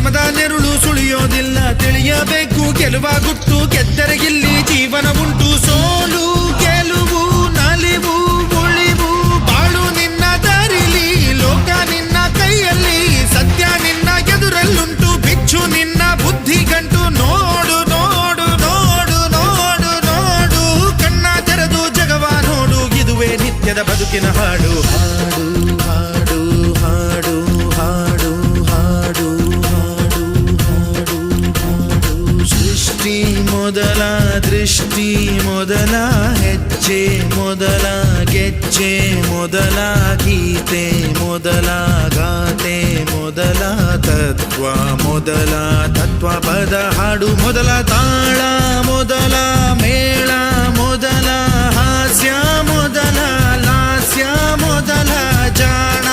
ಶ್ರಮದ ನೆರುಳು ಸುಳಿಯೋದಿಲ್ಲ, ತಿಳಿಯಬೇಕು ಗೆಲುವ ಗುಟ್ಟು, ಗೆದ್ದರೆಗಿಲ್ಲಿ ಜೀವನ ಉಂಟು. ಸೋಲು ಗೆಲುವು ನಲಿವು ಉಳಿವು ಬಾಳು ನಿನ್ನ ದಾರಿಲಿ, ಲೋಕ ನಿನ್ನ ಕೈಯಲ್ಲಿ, ಸತ್ಯ ನಿನ್ನ ಎದುರಲ್ಲುಂಟು, ಬಿಚ್ಚು ನಿನ್ನ ಬುದ್ಧಿ ಗಂಟು. ನೋಡು ನೋಡು ನೋಡು ನೋಡು ನೋಡು, ಕಣ್ಣ ತೆರೆದು ಜಗವ ನೋಡು, ಇದುವೇ ನಿತ್ಯದ ಬದುಕಿನ ಹಾಡು. ಹಾಡು ಹಾಡು ಹಾಡು ಹಾಡು ಹಾಡು ಹಾಡು ಹಾಡು. ಸೃಷ್ಟಿ ಮೊದಲ ದೃಷ್ಟಿ ಮೊದಲ ಹೆಜ್ಜೆ ಮೊದಲ ಗೆಜ್ಜೆ ಮೊದಲ ಗೀತೆ ಮೊದಲ ಗಾತೆ ಮೊದಲ ತತ್ವ ಮೊದಲ ತತ್ವ ಪದ ಹಾಡು ಮೊದಲ ತಾಳ ಮೊದಲ ಮೇಳ ಮೊದಲ ಹಾಸ್ಯ ಮೊದಲ ಲಾಸ್ಯ ಮೊದಲ ಜಾಣ